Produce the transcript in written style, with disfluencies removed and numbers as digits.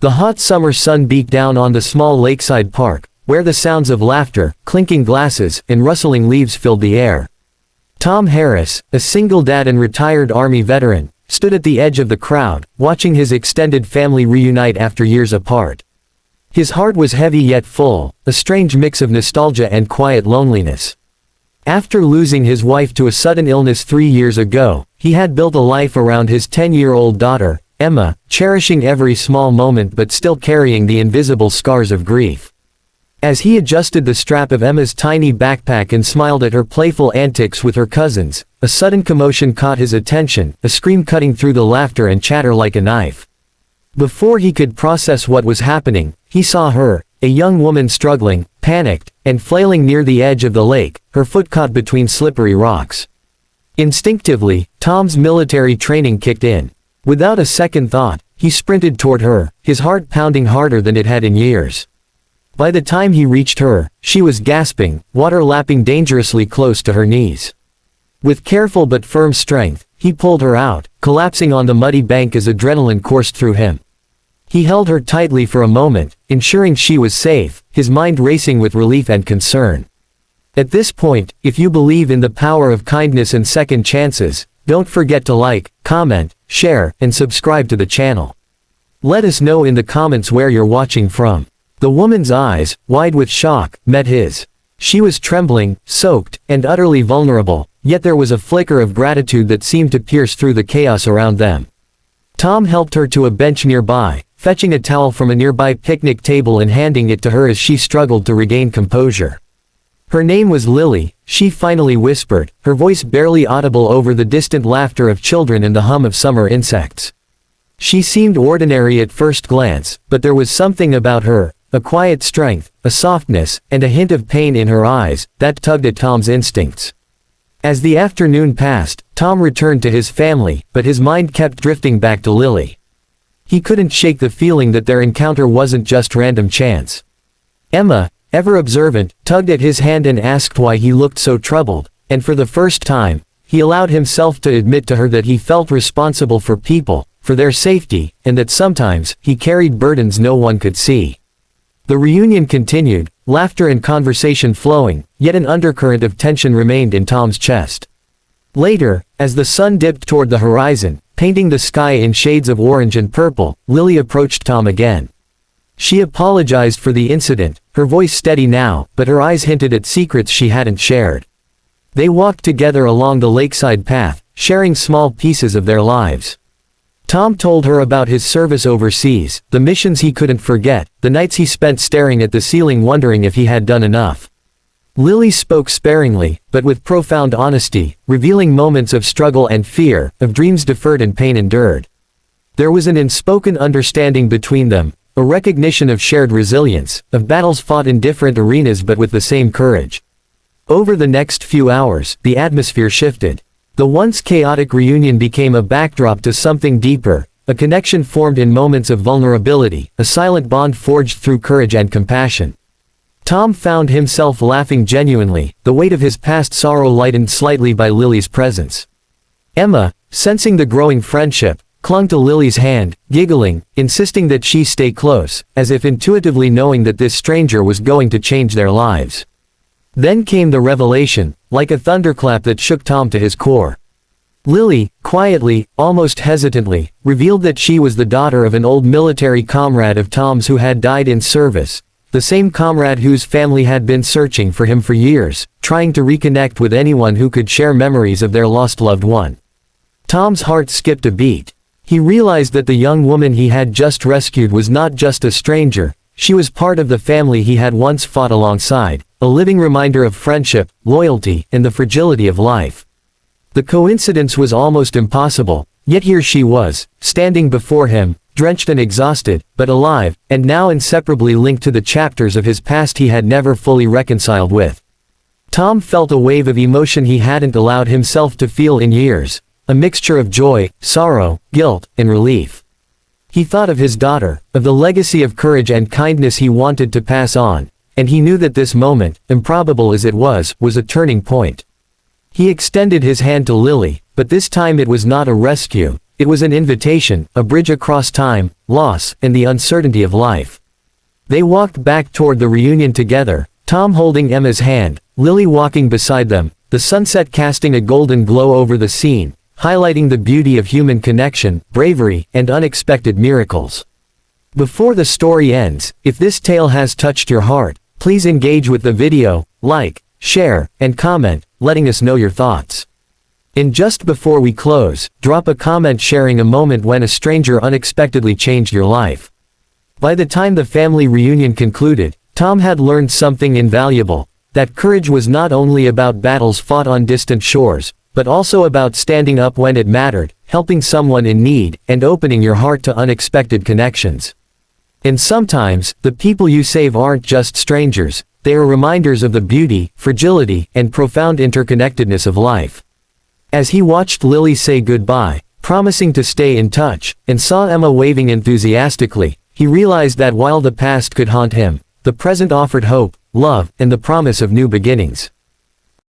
The hot summer sun beat down on the small lakeside park, where the sounds of laughter, clinking glasses, and rustling leaves filled the air. Tom Harris, a single dad and retired Army veteran, stood at the edge of the crowd, watching his extended family reunite after years apart. His heart was heavy yet full, a strange mix of nostalgia and quiet loneliness. After losing his wife to a sudden illness 3 years ago, he had built a life around his 10-year-old daughter, Emma, cherishing every small moment but still carrying the invisible scars of grief. As he adjusted the strap of Emma's tiny backpack and smiled at her playful antics with her cousins, a sudden commotion caught his attention, a scream cutting through the laughter and chatter like a knife. Before he could process what was happening, he saw her, a young woman struggling, panicked, and flailing near the edge of the lake, her foot caught between slippery rocks. Instinctively, Tom's military training kicked in. Without a second thought, he sprinted toward her, his heart pounding harder than it had in years. By the time he reached her, she was gasping, water lapping dangerously close to her knees. With careful but firm strength, he pulled her out, collapsing on the muddy bank as adrenaline coursed through him. He held her tightly for a moment, ensuring she was safe, his mind racing with relief and concern. At this point, if you believe in the power of kindness and second chances, don't forget to like, comment, share, and subscribe to the channel. Let us know in the comments where you're watching from. The woman's eyes, wide with shock, met his. She was trembling, soaked, and utterly vulnerable, yet there was a flicker of gratitude that seemed to pierce through the chaos around them. Tom helped her to a bench nearby, fetching a towel from a nearby picnic table and handing it to her as she struggled to regain composure. Her name was Lily, she finally whispered, her voice barely audible over the distant laughter of children and the hum of summer insects. She seemed ordinary at first glance, but there was something about her, a quiet strength, a softness, and a hint of pain in her eyes, that tugged at Tom's instincts. As the afternoon passed, Tom returned to his family, but his mind kept drifting back to Lily. He couldn't shake the feeling that their encounter wasn't just random chance. Emma, ever observant, tugged at his hand and asked why he looked so troubled, and for the first time, he allowed himself to admit to her that he felt responsible for people, for their safety, and that sometimes, he carried burdens no one could see. The reunion continued, laughter and conversation flowing, yet an undercurrent of tension remained in Tom's chest. Later, as the sun dipped toward the horizon, painting the sky in shades of orange and purple, Lily approached Tom again. She apologized for the incident, her voice steady now, but her eyes hinted at secrets she hadn't shared. They walked together along the lakeside path, sharing small pieces of their lives. Tom told her about his service overseas, the missions he couldn't forget, the nights he spent staring at the ceiling wondering if he had done enough. Lily spoke sparingly, but with profound honesty, revealing moments of struggle and fear, of dreams deferred and pain endured. There was an unspoken understanding between them, a recognition of shared resilience, of battles fought in different arenas but with the same courage. Over the next few hours, the atmosphere shifted. The once chaotic reunion became a backdrop to something deeper, a connection formed in moments of vulnerability, a silent bond forged through courage and compassion. Tom found himself laughing genuinely, the weight of his past sorrow lightened slightly by Lily's presence. Emma, sensing the growing friendship, clung to Lily's hand, giggling, insisting that she stay close, as if intuitively knowing that this stranger was going to change their lives. Then came the revelation, like a thunderclap that shook Tom to his core. Lily, quietly, almost hesitantly, revealed that she was the daughter of an old military comrade of Tom's who had died in service, the same comrade whose family had been searching for him for years, trying to reconnect with anyone who could share memories of their lost loved one. Tom's heart skipped a beat. He realized that the young woman he had just rescued was not just a stranger, she was part of the family he had once fought alongside, a living reminder of friendship, loyalty, and the fragility of life. The coincidence was almost impossible, yet here she was, standing before him, drenched and exhausted, but alive, and now inseparably linked to the chapters of his past he had never fully reconciled with. Tom felt a wave of emotion he hadn't allowed himself to feel in years, a mixture of joy, sorrow, guilt, and relief. He thought of his daughter, of the legacy of courage and kindness he wanted to pass on, and he knew that this moment, improbable as it was a turning point. He extended his hand to Lily, but this time it was not a rescue, It was an invitation, a bridge across time, loss, and the uncertainty of life. They walked back toward the reunion together, Tom holding Emma's hand, Lily walking beside them, the sunset casting a golden glow over the scene, highlighting the beauty of human connection, bravery, and unexpected miracles. Before the story ends, if this tale has touched your heart, please engage with the video, like, share, and comment, letting us know your thoughts. And just before we close, drop a comment sharing a moment when a stranger unexpectedly changed your life. By the time the family reunion concluded, Tom had learned something invaluable, that courage was not only about battles fought on distant shores, but also about standing up when it mattered, helping someone in need, and opening your heart to unexpected connections. And sometimes, the people you save aren't just strangers, they are reminders of the beauty, fragility, and profound interconnectedness of life. As he watched Lily say goodbye, promising to stay in touch, and saw Emma waving enthusiastically, he realized that while the past could haunt him, the present offered hope, love, and the promise of new beginnings.